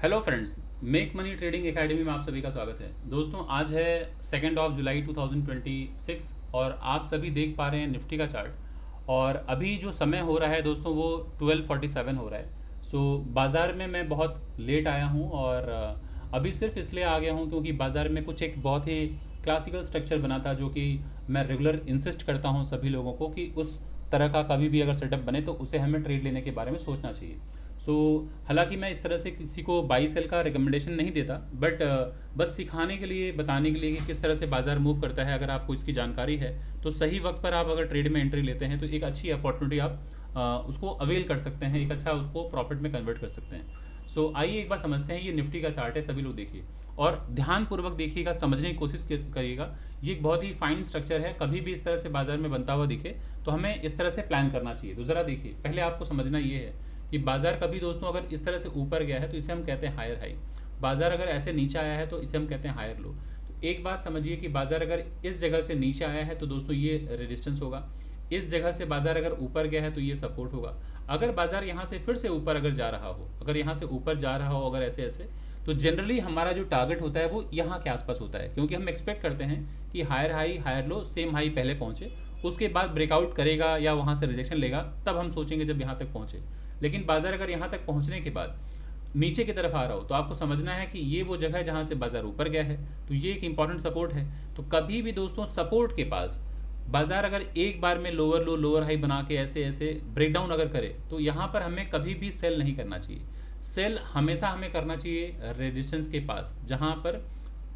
Hello friends, make money trading academy में आप सभी का स्वागत है। दोस्तों, आज है 2 जुलाई 2026 और आप सभी देख पा रहे हैं निफ्टी का चार्ट। और अभी जो समय हो रहा है दोस्तों वो 12:47 हो रहा है। बाज़ार में मैं बहुत लेट आया हूँ और अभी सिर्फ इसलिए आ गया हूँ क्योंकि बाज़ार में कुछ एक बहुत ही क्लासिकल स्ट्रक्चर बना था जो कि मैं रेगुलर इंसिस्ट करता हूँ सभी लोगों को कि उस तरह का कभी भी अगर सेटअप बने तो उसे हमें ट्रेड लेने के बारे में सोचना चाहिए। हालांकि मैं इस तरह से किसी को बाई सेल का रिकमेंडेशन नहीं देता, बट बस सिखाने के लिए, बताने के लिए कि किस तरह से बाज़ार मूव करता है। अगर आपको इसकी जानकारी है तो सही वक्त पर आप अगर ट्रेड में एंट्री लेते हैं तो एक अच्छी अपॉर्चुनिटी आप उसको अवेल कर सकते हैं, एक अच्छा उसको प्रॉफिट में कन्वर्ट कर सकते हैं। आइए एक बार समझते हैं। ये निफ्टी का चार्ट है, सभी लोग देखिए और ध्यानपूर्वक देखिएगा, समझने की कोशिश करिएगा। ये एक बहुत ही फाइन स्ट्रक्चर है। कभी भी इस तरह से बाजार में बनता हुआ दिखे तो हमें इस तरह से प्लान करना चाहिए। तो ज़रा देखिए, पहले आपको समझना ये है कि बाजार कभी दोस्तों अगर इस तरह से ऊपर गया है तो इसे हम कहते हैं हायर हाई। बाजार अगर ऐसे नीचे आया है तो इसे हम कहते हैं हायर लो। तो एक बात समझिए कि बाजार अगर इस जगह से नीचे आया है तो दोस्तों ये रेजिस्टेंस होगा। इस जगह से बाजार अगर ऊपर गया है तो ये सपोर्ट होगा। अगर बाजार यहाँ से फिर से ऊपर अगर जा रहा हो, अगर यहाँ से ऊपर जा रहा हो अगर ऐसे ऐसे, तो जनरली हमारा जो टारगेट होता है वो यहाँ के आसपास होता है, क्योंकि हम एक्सपेक्ट करते हैं कि higher high higher low same high पहले पहुँचे, उसके बाद ब्रेकआउट करेगा या वहाँ से रिजेक्शन लेगा, तब हम सोचेंगे जब यहाँ तक पहुँचे। लेकिन बाजार अगर यहाँ तक पहुँचने के बाद नीचे की तरफ आ रहा हो तो आपको समझना है कि ये वो जगह है जहाँ से बाजार ऊपर गया है, तो ये एक इंपॉर्टेंट सपोर्ट है। तो कभी भी दोस्तों सपोर्ट के पास बाजार अगर एक बार में लोअर लो लोअर हाई बना के ऐसे ऐसे ब्रेकडाउन अगर करे तो यहाँ पर हमें कभी भी सेल नहीं करना चाहिए। सेल हमेशा हमें करना चाहिए रेजिस्टेंस के पास, जहाँ पर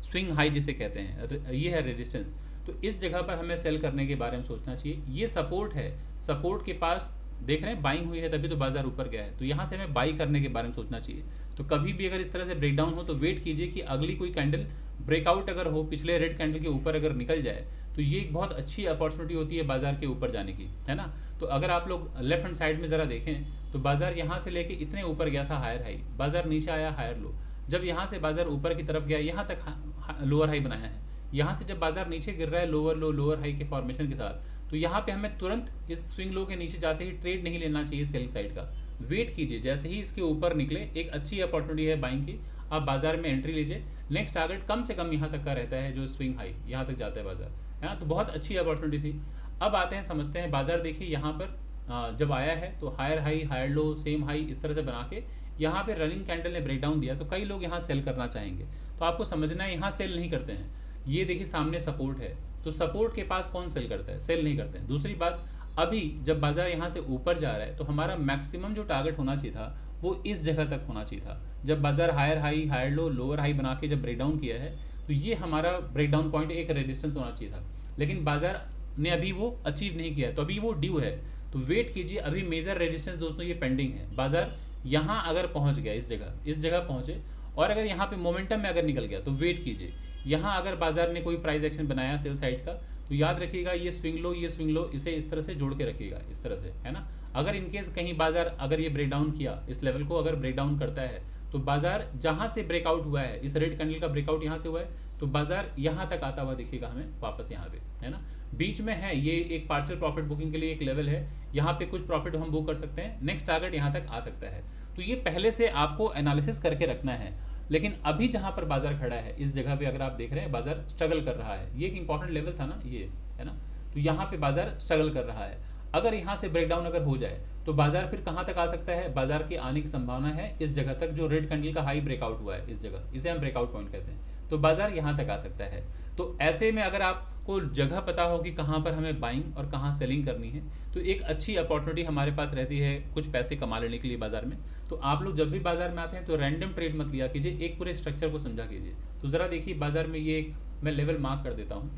स्विंग हाई जिसे कहते हैं, ये है रेजिस्टेंस। तो इस जगह पर हमें सेल करने के बारे में सोचना चाहिए। ये सपोर्ट है, सपोर्ट के पास देख रहे हैं बाइंग हुई है तभी तो बाजार ऊपर गया है, तो यहाँ से हमें बाई करने के बारे में सोचना चाहिए। तो कभी भी अगर इस तरह से ब्रेकडाउन हो तो वेट कीजिए कि अगली कोई कैंडल ब्रेकआउट अगर हो, पिछले रेड कैंडल के ऊपर अगर निकल जाए तो ये एक बहुत अच्छी अपॉर्चुनिटी होती है बाजार के ऊपर जाने की, है ना। तो अगर आप लोग लेफ्ट हैंड साइड में ज़रा देखें तो बाजार यहाँ से लेके इतने ऊपर गया था हायर हाई, बाजार नीचे आया हायर लो। जब यहाँ से बाजार ऊपर की तरफ गया, यहाँ तक लोअर हाई बनाया है, यहाँ से जब बाजार नीचे गिर रहा है लोअर लो लोअर हाई के फॉर्मेशन के साथ, तो यहाँ पे हमें तुरंत इस स्विंग लो के नीचे जाते ही ट्रेड नहीं लेना चाहिए सेल साइड का। वेट कीजिए, जैसे ही इसके ऊपर निकले एक अच्छी अपॉर्चुनिटी है बाइंग की, आप बाजार में एंट्री लीजिए। नेक्स्ट टारगेट कम से कम यहाँ तक का रहता है, जो स्विंग हाई यहाँ तक जाता है बाजार, है ना। तो बहुत अच्छी अपॉर्चुनिटी थी। अब आते हैं, समझते हैं बाजार। देखिए यहाँ पर जब आया है तो higher high higher low same high इस तरह से बना के यहाँ पे रनिंग कैंडल ने ब्रेकडाउन दिया, तो कई लोग यहाँ सेल करना चाहेंगे। तो आपको समझना है यहाँ सेल नहीं करते हैं। ये देखिए सामने सपोर्ट है, तो सपोर्ट के पास कौन सेल करता है? सेल नहीं करते हैं। दूसरी बात, अभी जब बाजार यहाँ से ऊपर जा रहा है तो हमारा मैक्सिमम जो टारगेट होना चाहिए था वो इस जगह तक होना चाहिए था। जब बाजार higher high higher low lower high बना के जब ब्रेकडाउन किया है तो ये हमारा ब्रेकडाउन पॉइंट एक रेजिस्टेंस होना चाहिए था, लेकिन बाजार ने अभी वो अचीव नहीं किया है, तो अभी वो ड्यू है। तो वेट कीजिए, अभी मेजर रेजिस्टेंस दोस्तों ये पेंडिंग है। बाजार यहाँ अगर पहुँच गया, इस जगह पहुँचे और अगर यहाँ पे मोमेंटम में अगर निकल गया तो वेट कीजिए। यहाँ अगर बाजार ने कोई प्राइस एक्शन बनाया सेल साइड का तो याद रखिएगा ये स्विंग लो इसे इस तरह से जोड़ के रखिएगा, इस तरह से, है ना। अगर इनकेस कहीं बाजार अगर ये ब्रेकडाउन किया, इस लेवल को अगर ब्रेकडाउन करता है तो बाजार जहाँ से ब्रेकआउट हुआ है, इस रेड कैंडल का ब्रेकआउट यहाँ से हुआ है, तो बाजार यहाँ तक आता हुआ दिखेगा हमें वापस यहाँ पे, है ना। बीच में है ये एक पार्शियल प्रॉफिट बुकिंग के लिए एक लेवल है, यहाँ पे कुछ प्रॉफिट हम बुक कर सकते हैं। नेक्स्ट टारगेट यहाँ तक आ सकता है। तो ये पहले से आपको एनालिसिस करके रखना है। लेकिन अभी जहाँ पर बाजार खड़ा है इस जगह पे अगर आप देख रहे हैं बाजार स्ट्रगल कर रहा है, ये एक इंपॉर्टेंट लेवल था ना, ये है ना। तो यहाँ पे बाजार स्ट्रगल कर रहा है। अगर यहाँ से ब्रेकडाउन अगर हो जाए तो बाजार फिर कहाँ तक आ सकता है? बाजार के आने की संभावना है इस जगह तक, जो रेड कैंडल का हाई ब्रेकआउट हुआ है, इस जगह, इसे हम ब्रेकआउट पॉइंट कहते हैं। तो बाजार यहाँ तक आ सकता है। तो ऐसे में अगर आपको जगह पता हो कि कहाँ पर हमें बाइंग और कहाँ सेलिंग करनी है, तो एक अच्छी अपॉर्चुनिटी हमारे पास रहती है कुछ पैसे कमा लेने के लिए बाजार में। तो आप लोग जब भी बाजार में आते हैं तो रैंडम ट्रेड मत लिया कीजिए, एक पूरे स्ट्रक्चर को समझा कीजिए। तो ज़रा देखिए बाजार में ये एक मैं लेवल मार्क कर देता हूँ,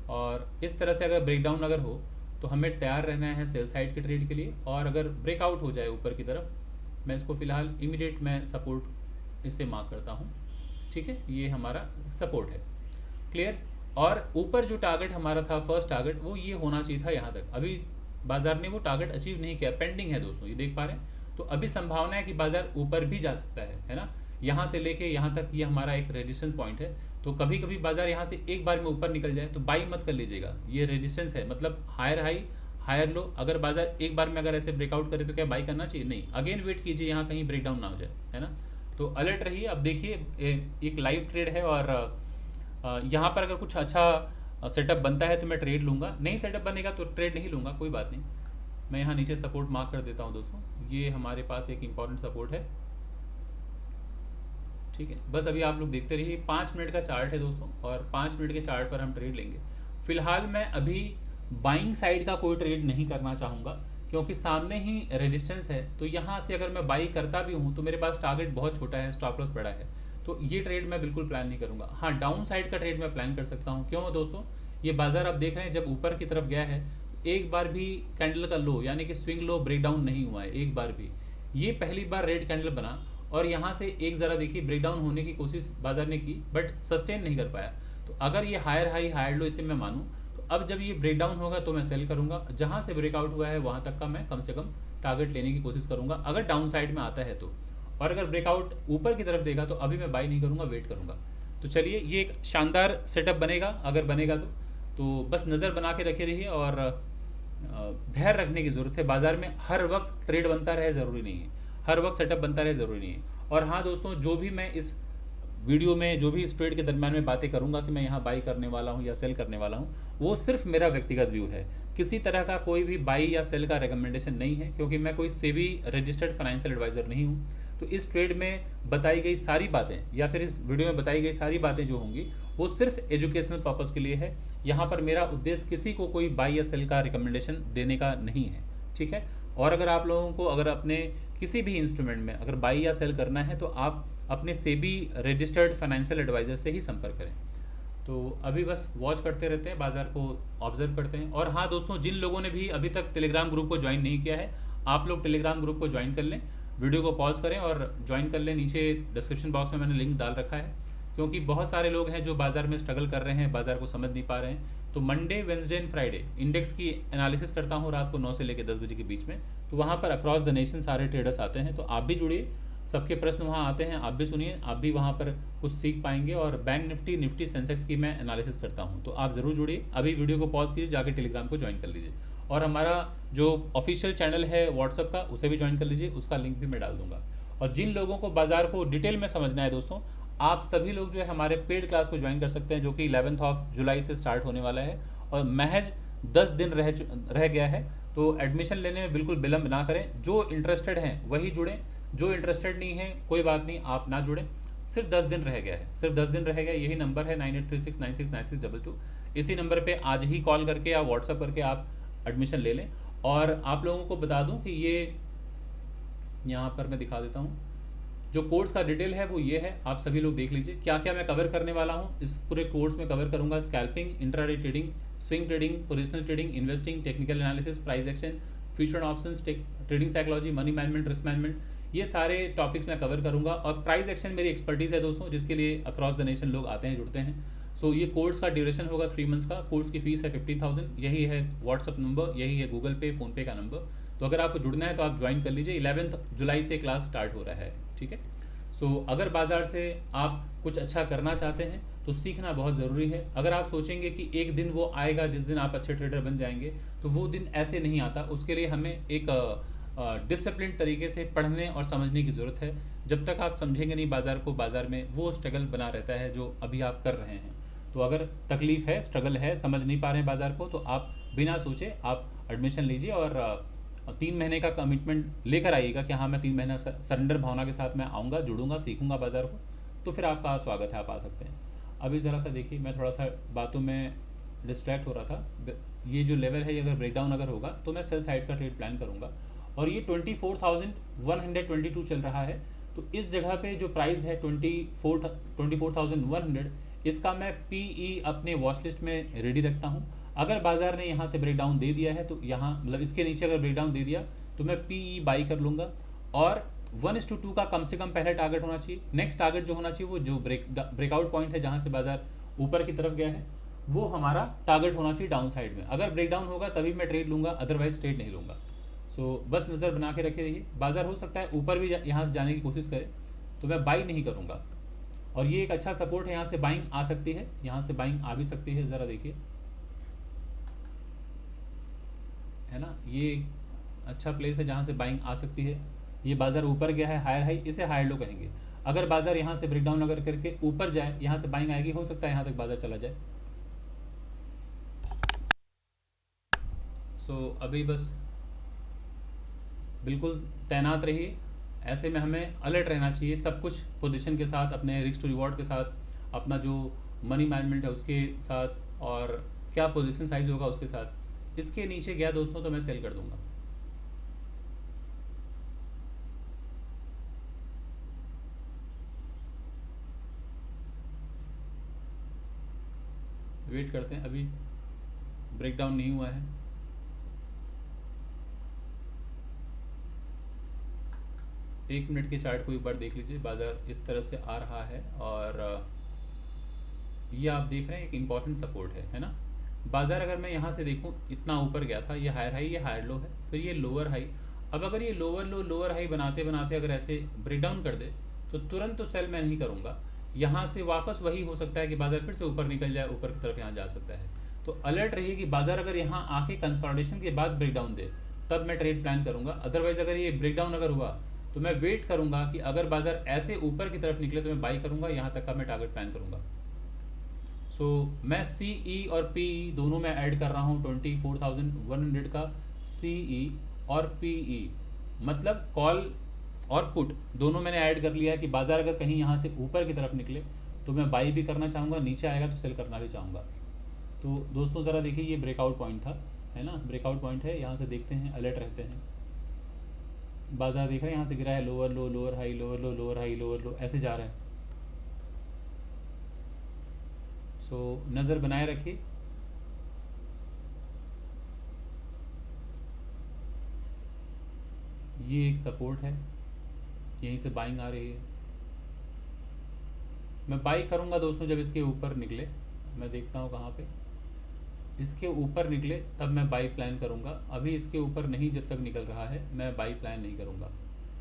और इस तरह से अगर ब्रेकडाउन अगर हो तो हमें तैयार रहना है सेल साइड के ट्रेड के लिए। और अगर ब्रेकआउट हो जाए ऊपर की तरफ, मैं इसको फ़िलहाल इमीडिएट मैं सपोर्ट इसे मार्क करता हूँ, ठीक है। ये हमारा सपोर्ट है, क्लियर। और ऊपर जो टारगेट हमारा था फर्स्ट टारगेट, वो ये होना चाहिए था यहाँ तक। अभी बाजार ने वो टारगेट अचीव नहीं किया, पेंडिंग है दोस्तों, ये देख पा रहे हैं। तो अभी संभावना है कि बाजार ऊपर भी जा सकता है ना। यहाँ से लेके यहाँ तक ये हमारा एक रेजिस्टेंस पॉइंट है। तो कभी कभी बाजार यहाँ से एक बार में ऊपर निकल जाए तो बाई मत कर लीजिएगा, ये रेजिस्टेंस है, मतलब हायर हाई हायर लो। अगर बाजार एक बार में अगर ऐसे ब्रेकआउट करे तो क्या बाई करना चाहिए? नहीं, अगेन वेट कीजिए यहाँ कहीं ब्रेकडाउन ना हो जाए, है ना। तो अलर्ट रहिए। अब देखिए एक लाइव ट्रेड है और यहाँ पर अगर कुछ अच्छा सेटअप बनता है तो मैं ट्रेड लूँगा, नहीं सेटअप बनेगा तो ट्रेड नहीं लूँगा, कोई बात नहीं। मैं यहाँ नीचे सपोर्ट मार्क कर देता हूँ दोस्तों, ये हमारे पास एक इम्पॉर्टेंट सपोर्ट है, ठीक है। बस अभी आप लोग देखते रहिए, 5 मिनट का चार्ट है दोस्तों और 5 मिनट के चार्ट पर हम ट्रेड लेंगे। फिलहाल मैं अभी बाइंग साइड का कोई ट्रेड नहीं करना चाहूँगा क्योंकि सामने ही रेजिस्टेंस है, तो यहाँ से अगर मैं बाई करता भी हूँ तो मेरे पास टारगेट बहुत छोटा है, स्टॉप लॉस बड़ा है, तो ये ट्रेड मैं बिल्कुल प्लान नहीं करूँगा। हाँ, डाउन साइड का ट्रेड मैं प्लान कर सकता हूँ। क्यों दोस्तों, ये बाजार आप देख रहे हैं जब ऊपर की तरफ गया है एक बार भी कैंडल का लो यानी कि स्विंग लो ब्रेक डाउन नहीं हुआ है एक बार भी। ये पहली बार रेड कैंडल बना और यहाँ से एक ज़रा देखिए ब्रेक डाउन होने की कोशिश बाजार ने की बट सस्टेन नहीं कर पाया। तो अगर ये हायर हाई हायर लो इसे मैं मानूँ तो अब जब ये ब्रेक डाउन होगा तो मैं सेल करूँगा, जहाँ से ब्रेकआउट हुआ है वहाँ तक का मैं कम से कम टारगेट लेने की कोशिश करूँगा अगर डाउन साइड में आता है तो। और अगर ब्रेकआउट ऊपर की तरफ देगा तो अभी मैं बाई नहीं करूँगा, वेट करूँगा। तो चलिए, ये एक शानदार सेटअप बनेगा अगर बनेगा तो बस नज़र बना के रखे रहिए और धैर्य रखने की ज़रूरत है। बाजार में हर वक्त ट्रेड बनता रहे ज़रूरी नहीं है, हर वक्त सेटअप बनता रहे ज़रूरी नहीं है। और हाँ दोस्तों, जो भी मैं इस वीडियो में जो भी इस ट्रेड के दरम्यान में बातें करूंगा कि मैं यहाँ बाई करने वाला हूँ या सेल करने वाला हूँ, वो सिर्फ मेरा व्यक्तिगत व्यू है, किसी तरह का कोई भी बाई या सेल का रिकमेंडेशन नहीं है क्योंकि मैं कोई सेबी रजिस्टर्ड फाइनेंशियल एडवाइज़र नहीं हूँ। तो इस ट्रेड में बताई गई सारी बातें या फिर इस वीडियो में बताई गई सारी बातें जो होंगी वो सिर्फ एजुकेशनल पर्पज़ के लिए है। यहाँ पर मेरा उद्देश्य किसी को कोई बाई या सेल का रिकमेंडेशन देने का नहीं है, ठीक है। और अगर आप लोगों को अगर अपने किसी भी इंस्ट्रूमेंट में अगर बाई या सेल करना है तो आप अपने सेबी रजिस्टर्ड फाइनेंशियल एडवाइज़र से ही संपर्क करें। तो अभी बस वॉच करते रहते हैं, बाज़ार को ऑब्जर्व करते हैं। और हाँ दोस्तों, जिन लोगों ने भी अभी तक टेलीग्राम ग्रुप को ज्वाइन नहीं किया है, आप लोग टेलीग्राम ग्रुप को ज्वाइन कर लें, वीडियो को पॉज करें और ज्वाइन कर लें। नीचे डिस्क्रिप्शन बॉक्स में मैंने लिंक डाल रखा है क्योंकि बहुत सारे लोग हैं जो बाज़ार में स्ट्रगल कर रहे हैं, बाज़ार को समझ नहीं पा रहे हैं। तो Monday, Wednesday and Friday index की एनालिसिस करता हूँ रात को 9 से लेकर 10 बजे के बीच में, तो वहाँ पर अक्रॉस द नेशन सारे ट्रेडर्स आते हैं, तो आप भी जुड़िए, सबके प्रश्न वहाँ आते हैं, आप भी सुनिए, आप भी वहाँ पर कुछ सीख पाएंगे। और बैंक निफ्टी, निफ्टी सेंसेक्स की मैं एनालिसिस करता हूँ, तो आप ज़रूर जुड़िए। अभी वीडियो को पॉज कीजिए, जाके टेलीग्राम को ज्वाइन कर लीजिए और हमारा जो ऑफिशियल चैनल है व्हाट्सअप का उसे भी ज्वाइन कर लीजिए, उसका लिंक भी मैं डाल दूंगा। और जिन लोगों को बाज़ार को डिटेल में समझना है दोस्तों, आप सभी लोग जो है हमारे पेड क्लास को ज्वाइन कर सकते हैं जो कि 11 जुलाई से स्टार्ट होने वाला है और महज 10 दिन रह गया है। तो एडमिशन लेने में बिल्कुल विलम्ब ना करें, जो इंटरेस्टेड हैं वही जुड़ें, जो इंटरेस्टेड नहीं है कोई बात नहीं, आप ना जुड़ें। सिर्फ 10 दिन रह गया है, सिर्फ 10 दिन रह गया। यही नंबर है 9836969622। इसी नंबर पे आज ही कॉल करके या व्हाट्सअप करके आप एडमिशन ले लें। और आप लोगों को बता दूं कि ये यहाँ पर मैं दिखा देता हूँ, जो कोर्स का डिटेल है वो ये है, आप सभी लोग देख लीजिए क्या क्या मैं कवर करने वाला हूँ। इस पूरे कोर्स में कवर करूँगा scalping, intraday trading, swing trading, positional trading, investing, technical analysis, price action, future options, trading psychology, money management, risk management, ये सारे टॉपिक्स मैं कवर करूँगा। और प्राइस एक्शन मेरी एक्सपर्टीज़ है दोस्तों, जिसके लिए अक्रॉस द नेशन लोग आते हैं, जुड़ते हैं। सो ये कोर्स का ड्यूरेशन होगा 3 मंथ्स का। कोर्स की फीस है 50,000। यही है व्हाट्सअप नंबर, यही है गूगल पे, फ़ोनपे का नंबर। तो अगर आपको जुड़ना है तो आप ज्वाइन कर लीजिए। 11 जुलाई से क्लास स्टार्ट हो रहा है, ठीक है। सो अगर बाज़ार से आप कुछ अच्छा करना चाहते हैं तो सीखना बहुत ज़रूरी है। अगर आप सोचेंगे कि एक दिन वो आएगा जिस दिन आप अच्छे ट्रेडर बन जाएंगे, तो वो दिन ऐसे नहीं आता। उसके लिए हमें एक डिसिप्लिन तरीके से पढ़ने और समझने की ज़रूरत है। जब तक आप समझेंगे नहीं बाज़ार को, बाज़ार में वो स्ट्रगल बना रहता है जो अभी आप कर रहे हैं। तो अगर तकलीफ़ है, स्ट्रगल है, समझ नहीं पा रहे हैं बाज़ार को, तो आप बिना सोचे आप एडमिशन लीजिए और 3 महीने का कमिटमेंट लेकर आइएगा कि हाँ मैं 3 महीना सरेंडर भावना के साथ मैं आऊँगा, जुड़ूंगा, सीखूंगा बाज़ार को, तो फिर आपका स्वागत है, आप आ सकते हैं। अभी ज़रा सा देखिए, मैं थोड़ा सा बातों में डिस्ट्रैक्ट हो रहा था। ये जो लेवल है, ये अगर ब्रेकडाउन अगर होगा तो मैं सेल साइड का ट्रेड प्लान करूँगा। और ये 24,122 चल रहा है, तो इस जगह पे जो प्राइस है 24,100, इसका मैं PE अपने वॉच लिस्ट में रेडी रखता हूँ। अगर बाज़ार ने यहाँ से ब्रेकडाउन दे दिया है तो यहाँ मतलब इसके नीचे अगर ब्रेकडाउन दे दिया तो मैं PE बाई कर लूँगा। और 1:2 का कम से कम पहले टारगेट होना चाहिए। नेक्स्ट टारगेट जो होना चाहिए वो जो ब्रेकआउट पॉइंट है जहाँ से बाज़ार ऊपर की तरफ गया है, वो हमारा टारगेट होना चाहिए डाउन साइड में। अगर ब्रेकडाउन होगा तभी मैं ट्रेड लूँगा, अदरवाइज ट्रेड नहीं लूँगा। सो बस नज़र बना के रखे रहिए। बाज़ार हो सकता है ऊपर भी यहाँ से जाने की कोशिश करे, तो मैं बाई नहीं करूँगा। और ये एक अच्छा सपोर्ट है, यहाँ से बाइंग आ सकती है, यहाँ से बाइंग आ भी सकती है, ज़रा देखिए, है ना। ये अच्छा प्लेस है जहाँ से बाइंग आ सकती है। ये बाज़ार ऊपर गया है हायर हाई, इसे हायर लो कहेंगे। अगर बाजार यहाँ से ब्रेकडाउन अगर करके ऊपर जाए, यहाँ से बाइंग आएगी, हो सकता है यहाँ तक बाजार चला जाए। सो अभी बस बिल्कुल तैनात रहिए। ऐसे में हमें अलर्ट रहना चाहिए, सब कुछ पोजीशन के साथ, अपने रिस्क टू रिवॉर्ड के साथ, अपना जो मनी मैनेजमेंट है उसके साथ, और क्या पोजीशन साइज होगा उसके साथ। इसके नीचे गया दोस्तों तो मैं सेल कर दूंगा। वेट करते हैं, अभी ब्रेकडाउन नहीं हुआ है। एक मिनट के चार्ट को एक बार देख लीजिए, बाजार इस तरह से आ रहा है और ये आप देख रहे हैं एक इम्पॉर्टेंट सपोर्ट है ना। बाजार अगर मैं यहाँ से देखूँ, इतना ऊपर गया था, ये हायर हाई, ये हायर लो है, फिर ये लोअर हाई। अब अगर ये लोअर लो लोअर हाई बनाते बनाते अगर ऐसे ब्रेकडाउन कर दे तो तुरंत तो सेल मैं नहीं करूँगा। यहाँ से वापस वही हो सकता है कि बाजार फिर से ऊपर निकल जाए, ऊपर की तरफ यहाँ जा सकता है। तो अलर्ट रहिए कि बाजार अगर यहाँ आके कंसोलिडेशन के बाद ब्रेकडाउन दे तब मैं ट्रेड प्लान करूँगा। अदरवाइज अगर ये ब्रेकडाउन अगर हुआ तो मैं वेट करूँगा कि अगर बाजार ऐसे ऊपर की तरफ निकले तो मैं बाई करूँगा, यहाँ तक का मैं टारगेट प्लान करूँगा। सो मैं CE और PE दोनों में ऐड कर रहा हूँ 24,100 का CE और PE, मतलब कॉल और पुट दोनों मैंने ऐड कर लिया है कि बाजार अगर कहीं यहाँ से ऊपर की तरफ निकले तो मैं बाई भी करना चाहूँगा, नीचे आएगा तो सेल करना भी चाहूँगा। तो दोस्तों ज़रा देखिए, ये ब्रेकआउट पॉइंट था, है ना, ब्रेकआउट पॉइंट है, यहाँ से देखते हैं, अलर्ट रहते हैं। बाजार देख रहे हैं यहाँ से गिरा है, लोअर लो लोअर हाई, लोअर लो लोअर हाई, लोअर लो, ऐसे जा रहा है। सो नज़र बनाए रखिए। ये एक सपोर्ट है, यहीं से बाइंग आ रही है। मैं बाई करूँगा दोस्तों जब इसके ऊपर निकले, मैं देखता हूँ कहाँ पे इसके ऊपर निकले तब मैं बाई प्लान करूँगा। अभी इसके ऊपर नहीं, जब तक निकल रहा है मैं बाई प्लान नहीं करूँगा।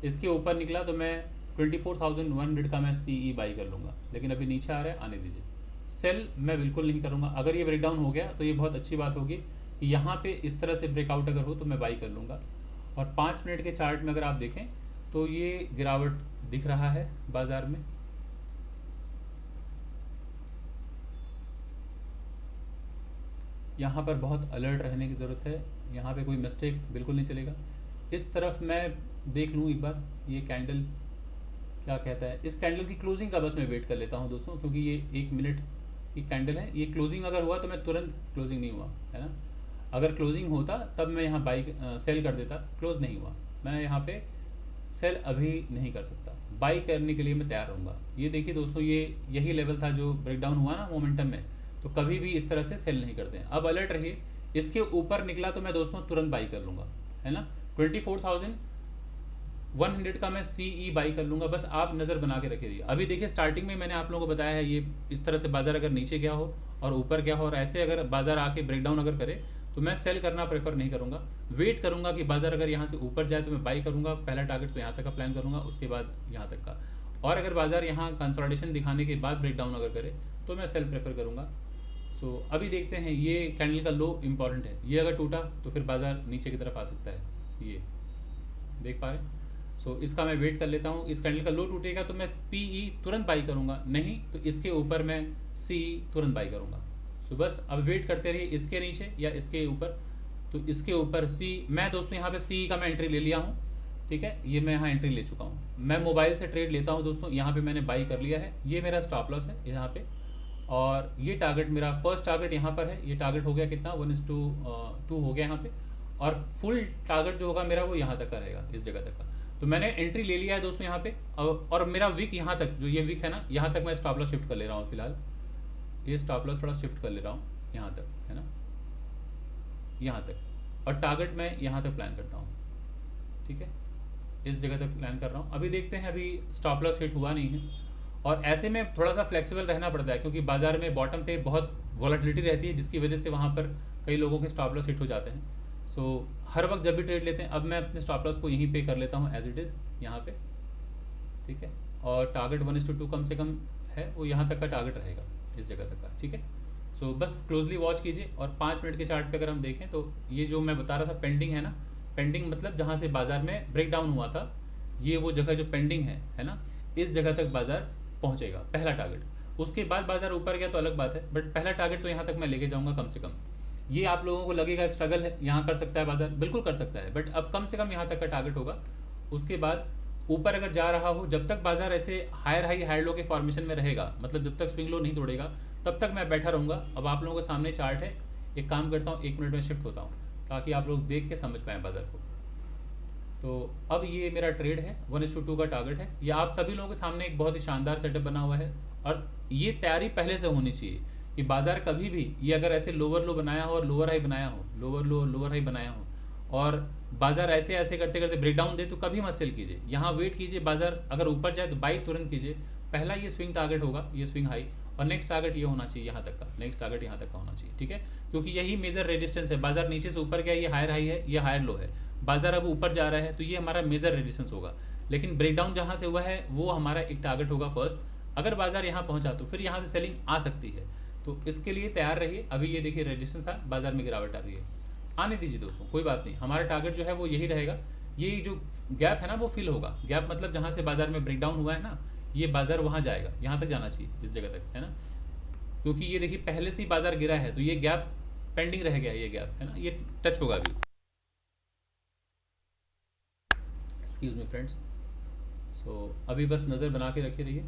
इसके ऊपर निकला तो मैं 24,100 का मैं CE बाई कर लूँगा, लेकिन अभी नीचे आ रहा है, आने दीजिए। सेल मैं बिल्कुल नहीं करूँगा। अगर ये ब्रेकडाउन हो गया तो ये बहुत अच्छी बात होगी कि यहाँ पे इस तरह से ब्रेकआउट अगर हो तो मैं बाई कर लूँगा। और 5 मिनट के चार्ट में अगर आप देखें तो ये गिरावट दिख रहा है बाजार में। यहाँ पर बहुत अलर्ट रहने की ज़रूरत है, यहाँ पे कोई मिस्टेक बिल्कुल नहीं चलेगा। इस तरफ मैं देख लूँ एक बार, ये कैंडल क्या कहता है। इस कैंडल की क्लोजिंग का बस मैं वेट कर लेता हूँ दोस्तों, क्योंकि ये 1 मिनट की कैंडल है। ये क्लोजिंग अगर हुआ तो मैं तुरंत, क्लोजिंग नहीं हुआ है ना, अगर क्लोजिंग होता तब मैं यहाँ बाई सेल कर देता। क्लोज नहीं हुआ, मैं यहाँ पे सेल अभी नहीं कर सकता, बाई करने के लिए मैं तैयार रहूँगा। ये देखिए दोस्तों, ये यही लेवल था जो ब्रेकडाउन हुआ ना मोमेंटम में, तो कभी भी इस तरह से सेल नहीं करते हैं। अब अलर्ट रहिए, इसके ऊपर निकला तो मैं दोस्तों तुरंत बाई कर लूँगा, है ना। 24,100 का मैं CE बाई कर लूँगा, बस आप नज़र बना के रखिए। अभी देखिए स्टार्टिंग में मैंने आप लोगों को बताया है, ये इस तरह से बाजार अगर नीचे गया हो और ऊपर गया हो और ऐसे अगर बाजार आके ब्रेकडाउन अगर करे तो मैं सेल करना प्रेफर नहीं करूँगा। वेट करूँगा कि बाजार अगर यहाँ से ऊपर जाए तो मैं बाई करूँगा, पहला टारगेट तो यहाँ तक का प्लान करूँगा, उसके बाद यहाँ तक का। और अगर बाजार यहाँ कंसोलिडेशन दिखाने के बाद ब्रेकडाउन अगर करे तो मैं सेल प्रेफर करूँगा। सो अभी देखते हैं, ये कैंडल का लो इम्पॉर्टेंट है, ये अगर टूटा तो फिर बाजार नीचे की तरफ आ सकता है, ये देख पा रहे हैं। सो इसका मैं वेट कर लेता हूँ। इस कैंडल का लो टूटेगा तो मैं PE तुरंत बाई करूँगा, नहीं तो इसके ऊपर मैं CE तुरंत बाई करूँगा। सो बस अब वेट करते रहिए, इसके नीचे या इसके ऊपर। तो इसके ऊपर मैं दोस्तों यहाँ पे CE का मैं एंट्री ले लिया हूँ, ठीक है, ये मैं यहाँ एंट्री ले चुका हूँ। मैं मोबाइल से ट्रेड लेता हूँ दोस्तों, यहाँ पे मैंने बाई कर लिया है, ये मेरा स्टॉप लॉस है यहाँ पे। और ये टारगेट मेरा फर्स्ट टारगेट यहाँ पर है, ये टारगेट हो गया कितना, 1:2 हो गया यहाँ पे। और फुल टारगेट जो होगा मेरा वो यहाँ तक का रहेगा, इस जगह तक का। तो मैंने एंट्री ले लिया है दोस्तों यहाँ पे। और मेरा विक यहाँ तक, जो ये विक है ना, यहाँ तक मैं स्टॉप लॉस शिफ्ट कर ले रहा हूँ फिलहाल। ये स्टॉप लॉस थोड़ा शिफ्ट कर ले रहा हूँ यहाँ तक, है ना, यहाँ तक। और टारगेट मैं यहाँ तक प्लान करता हूँ, ठीक है, इस जगह तक प्लान कर रहा हूँ। अभी देखते हैं, अभी स्टॉप लॉस हिट हुआ नहीं है और ऐसे में थोड़ा सा फ्लेक्सिबल रहना पड़ता है, क्योंकि बाजार में बॉटम पे बहुत वॉलेटिलिटी रहती है, जिसकी वजह से वहाँ पर कई लोगों के स्टॉप लॉस हिट हो जाते हैं। सो हर वक्त जब भी ट्रेड लेते हैं, अब मैं अपने स्टॉप लॉस को यहीं पे कर लेता हूँ एज इट इज़ यहाँ पे, ठीक है। और टारगेट 1:2 कम से कम है, वो यहाँ तक का टारगेट रहेगा, इस जगह तक का, ठीक है। सो बस क्लोजली वॉच कीजिए। और 5 मिनट के चार्ट पे अगर हम देखें तो ये जो मैं बता रहा था पेंडिंग है ना, पेंडिंग मतलब जहाँ से बाजार में ब्रेकडाउन हुआ था, ये वो जगह जो पेंडिंग है ना, इस जगह तक बाजार पहुंचेगा, पहला टारगेट। उसके बाद बाजार ऊपर गया तो अलग बात है, बट पहला टारगेट तो यहाँ तक मैं लेके जाऊंगा कम से कम। ये आप लोगों को लगेगा स्ट्रगल है, यहाँ कर सकता है बाजार, बिल्कुल कर सकता है, बट अब कम से कम यहाँ तक का टारगेट होगा। उसके बाद ऊपर अगर जा रहा हो, जब तक बाजार ऐसे हायर हाई हायर लो के फॉर्मेशन में रहेगा, मतलब जब तक स्विंग लो नहीं तोड़ेगा, तब तक मैं बैठा रहूँगा। अब आप लोगों के सामने चार्ट है, एक काम करता हूँ, 1 मिनट में शिफ्ट होता हूँ ताकि आप लोग देख के समझ पाएँ बाजार को। तो अब ये मेरा ट्रेड है, 1:2 का टारगेट है। ये आप सभी लोगों के सामने एक बहुत ही शानदार सेटअप बना हुआ है, और ये तैयारी पहले से होनी चाहिए कि बाजार कभी भी ये अगर ऐसे लोअर लो बनाया हो और लोअर हाई बनाया हो, लोअर लो लोअर हाई बनाया हो, और बाजार ऐसे ऐसे करते करते ब्रेकडाउन दे, तो कभी मत सेल कीजिए, यहाँ वेट कीजिए। बाजार अगर ऊपर जाए तो बाई तुरंत कीजिए। पहला ये स्विंग टारगेट होगा, ये स्विंग हाई, और नेक्स्ट टारगेट ये होना चाहिए यहाँ तक का, नेक्स्ट टारगेट यहाँ तक का होना चाहिए, ठीक है। क्योंकि यही मेजर रेजिस्टेंस है। बाजार नीचे से ऊपर गया, ये हायर हाई है, ये हायर लो है। बाजार अब ऊपर जा रहा है तो ये हमारा मेजर रेजिस्टेंस होगा, लेकिन ब्रेकडाउन जहाँ से हुआ है वो हमारा एक टारगेट होगा फर्स्ट। अगर बाजार यहाँ पहुँचा तो फिर यहाँ से सेलिंग आ सकती है, तो इसके लिए तैयार रहिए। अभी ये देखिए रेजिस्टेंस था, बाजार में गिरावट आ रही है, आने दीजिए दोस्तों, कोई बात नहीं। हमारा टारगेट जो है वो यही रहेगा। ये जो गैप है ना वो फिल होगा। गैप मतलब जहाँ से बाजार में ब्रेकडाउन हुआ है ना, ये बाजार वहाँ जाएगा, यहाँ तक जाना चाहिए, इस जगह तक, है ना। क्योंकि ये देखिए पहले से ही बाजार गिरा है, तो ये गैप पेंडिंग रह गया, ये गैप है ना, ये टच होगा अभी। Excuse me friends. सो अभी बस नज़र बना के रखे रहिए।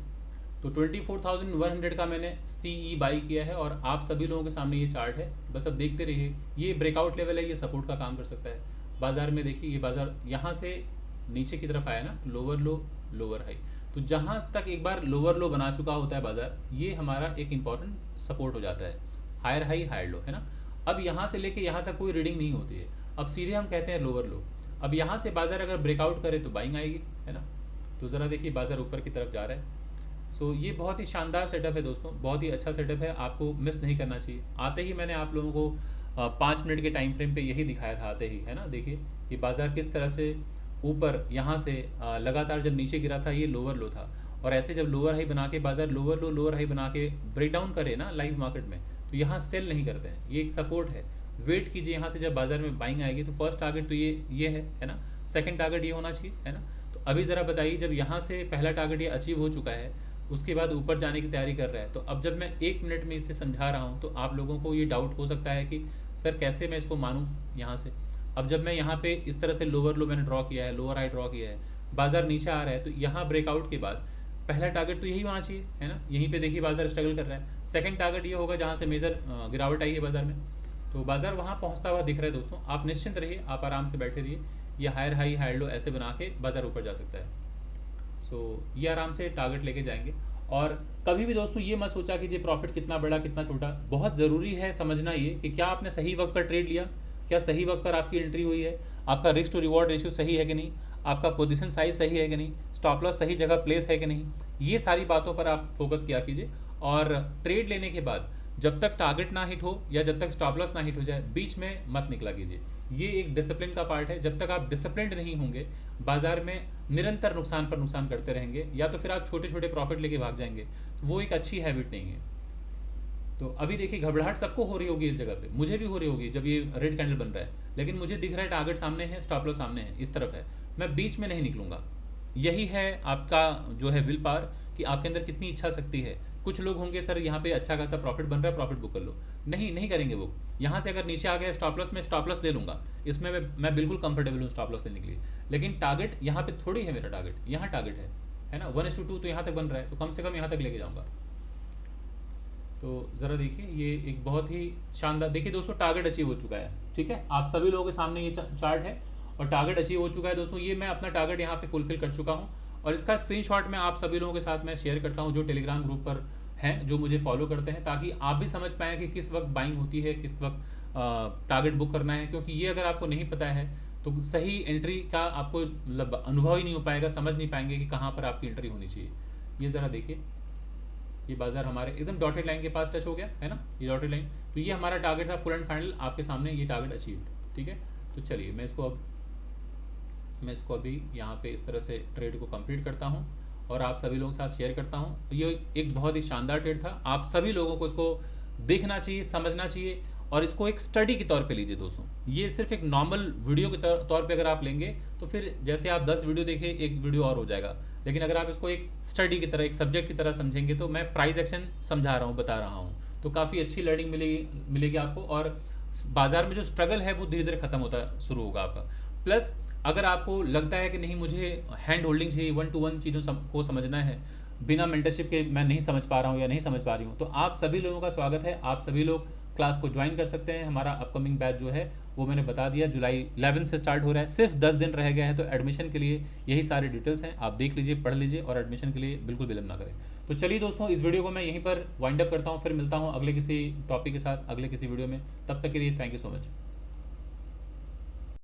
तो 24,100 का मैंने CE बाई किया है, और आप सभी लोगों के सामने ये चार्ट है, बस अब देखते रहिए। ये ब्रेकआउट लेवल है, ये सपोर्ट का काम कर सकता है। बाजार में देखिए ये बाजार यहाँ से नीचे की तरफ आया ना, लोअर लो लोअर हाई, तो जहाँ तक एक बार लोअर लो बना चुका होता है बाजार, ये हमारा एक इंपॉर्टेंट सपोर्ट हो जाता है। हायर हाई हायर लो, है ना। अब यहाँ से लेके यहाँ तक कोई रीडिंग नहीं होती है, अब सीधे हम कहते हैं लोअर लो। अब यहाँ से बाजार अगर ब्रेकआउट करे तो बाइंग आएगी, है ना। तो ज़रा देखिए बाजार ऊपर की तरफ जा रहा है। सो ये बहुत ही शानदार सेटअप है दोस्तों, बहुत ही अच्छा सेटअप है, आपको मिस नहीं करना चाहिए। आते ही मैंने आप लोगों को 5 मिनट के टाइम फ्रेम पे यही दिखाया था, आते ही, है ना। देखिए कि बाजार किस तरह से ऊपर यहाँ से लगातार जब नीचे गिरा था, ये लोअर लो था, और ऐसे जब लोअर हाई बना के बाजार लोअर लो लोअर हाई बना के ब्रेकडाउन करे ना लाइव मार्केट में, तो यहाँ सेल नहीं करते हैं, ये एक सपोर्ट है। वेट कीजिए, यहाँ से जब बाजार में बाइंग आएगी तो फर्स्ट टारगेट तो ये है ना। सेकंड टारगेट ये होना चाहिए, है ना। तो अभी ज़रा बताइए, जब यहाँ से पहला टारगेट ये अचीव हो चुका है, उसके बाद ऊपर जाने की तैयारी कर रहा है, तो अब जब मैं 1 मिनट में इसे समझा रहा हूँ, तो आप लोगों को ये डाउट हो सकता है कि सर कैसे मैं इसको मानूँ यहाँ से। अब जब मैं यहाँ पे इस तरह से लोअर लो मैंने ड्रॉ किया है, लोअर हाई ड्रॉ किया है, बाजार नीचे आ रहा है, तो यहाँ ब्रेकआउट के बाद पहला टारगेट तो यही होना चाहिए, है ना। यहीं पे देखिए बाजार स्ट्रगल कर रहा है। सेकंड टारगेट ये होगा जहाँ से मेजर गिरावट आई है बाजार में, तो बाजार वहाँ पहुँचता हुआ दिख रहा है दोस्तों। आप निश्चिंत रहिए, आप आराम से बैठे रहिए। ये हायर हाई हायर लो ऐसे बना के बाजार ऊपर जा सकता है। सो ये आराम से टारगेट लेके जाएंगे। और कभी भी दोस्तों ये मत सोचा कि ये प्रॉफिट कितना बड़ा कितना छोटा। बहुत ज़रूरी है समझना ये कि क्या आपने सही वक्त पर ट्रेड लिया, क्या सही वक्त पर आपकी एंट्री हुई है, आपका रिस्क टू रिवॉर्ड रेशियो सही है कि नहीं, आपका पोजीशन साइज सही है कि नहीं, स्टॉप लॉस सही जगह प्लेस है कि नहीं। ये सारी बातों पर आप फोकस किया कीजिए। और ट्रेड लेने के बाद जब तक टारगेट ना हिट हो या जब तक स्टॉप लॉस ना हिट हो जाए, बीच में मत निकला कीजिए। ये एक डिसिप्लिन का पार्ट है। जब तक आप डिसिप्लिन्ड नहीं होंगे, बाजार में निरंतर नुकसान पर नुकसान करते रहेंगे, या तो फिर आप छोटे छोटे प्रॉफिट लेके भाग जाएंगे, तो वो एक अच्छी हैबिट नहीं है। तो अभी देखिए घबराहट सबको हो रही होगी इस जगह पे, मुझे भी हो रही होगी जब ये रेड कैंडल बन रहा है, लेकिन मुझे दिख रहा है टारगेट सामने है, स्टॉप लॉस सामने है, इस तरफ है, मैं बीच में नहीं निकलूंगा। यही है आपका जो है विल पावर, कि आपके अंदर कितनी इच्छा शक्ति है। कुछ लोग होंगे सर यहाँ पे अच्छा खासा प्रॉफिट बन रहा है, प्रॉफिट बुक कर लो, नहीं करेंगे वो। यहाँ से अगर नीचे आ गया स्टॉप लॉस, मैं स्टॉप लॉस ले लूँगा, इसमें मैं बिल्कुल कंफर्टेबल हूँ स्टॉप लॉस लेने के लिए। लेकिन टारगेट यहाँ पे थोड़ी है, मेरा टारगेट यहाँ टारगेट है ना। 1:2 तो यहाँ तक बन रहा है, तो कम से कम यहाँ तक लेके जाऊँगा। तो ज़रा देखिए ये एक बहुत ही शानदार, देखिए दोस्तों टारगेट अचीव हो चुका है, ठीक है। आप सभी लोगों के सामने ये चार्ट है और टारगेट अचीव हो चुका है दोस्तों। ये मैं अपना टारगेट यहाँ पे फुलफिल कर चुका हूँ, और इसका स्क्रीनशॉट मैं आप सभी लोगों के साथ मैं शेयर करता हूँ जो टेलीग्राम ग्रुप पर हैं, जो मुझे फॉलो करते हैं, ताकि आप भी समझ पाएँ कि किस वक्त बाइंग होती है, किस वक्त टारगेट बुक करना है। क्योंकि ये अगर आपको नहीं पता है तो सही एंट्री का आपको अनुभव ही नहीं हो पाएगा, समझ नहीं पाएंगे कि कहाँ पर आपकी एंट्री होनी चाहिए। ये ज़रा देखिए, ये बाजार हमारे एकदम डॉटेड लाइन के पास टच हो गया है ना, ये डॉटेड लाइन। तो ये हमारा टारगेट था, फुल एंड फाइनल आपके सामने ये टारगेट अचीव्ड, ठीक है। तो चलिए मैं इसको अभी यहाँ पे इस तरह से ट्रेड को कंप्लीट करता हूँ और आप सभी लोगों के साथ शेयर करता हूँ। ये एक बहुत ही शानदार ट्रेड था, आप सभी लोगों को इसको देखना चाहिए, समझना चाहिए, और इसको एक स्टडी के तौर पे लीजिए दोस्तों। ये सिर्फ एक नॉर्मल वीडियो के तौर पे अगर आप लेंगे तो फिर जैसे आप 10 वीडियो देखिए, एक वीडियो और हो जाएगा। लेकिन अगर आप इसको एक स्टडी की तरह, एक सब्जेक्ट की तरह समझेंगे, तो मैं प्राइस एक्शन समझा रहा हूँ, बता रहा हूँ, तो काफ़ी अच्छी लर्निंग मिलेगी आपको। और बाज़ार में जो स्ट्रगल है वो धीरे धीरे ख़त्म होता शुरू होगा आपका। प्लस अगर आपको लगता है कि नहीं, मुझे हैंड होल्डिंग चाहिए, 1 to 1 चीज़ों को समझना है, बिना मेंटरशिप के मैं नहीं समझ पा रहा हूँ या नहीं समझ पा रही हूँ, तो आप सभी लोगों का स्वागत है। आप सभी लोग क्लास को ज्वाइन कर सकते हैं। हमारा अपकमिंग बैच जो है वो मैंने बता दिया, जुलाई 11 से स्टार्ट हो रहा है। सिर्फ 10 दिन रह गया है, तो एडमिशन के लिए यही सारे डिटेल्स हैं, आप देख लीजिए, पढ़ लीजिए और एडमिशन के लिए बिल्कुल विलंब ना करें। तो चलिए दोस्तों, इस वीडियो को मैं यहीं पर वाइंड अप करता हूँ, फिर मिलता हूँ अगले किसी टॉपिक के साथ अगले किसी वीडियो में। तब तक के लिए थैंक यू सो मच।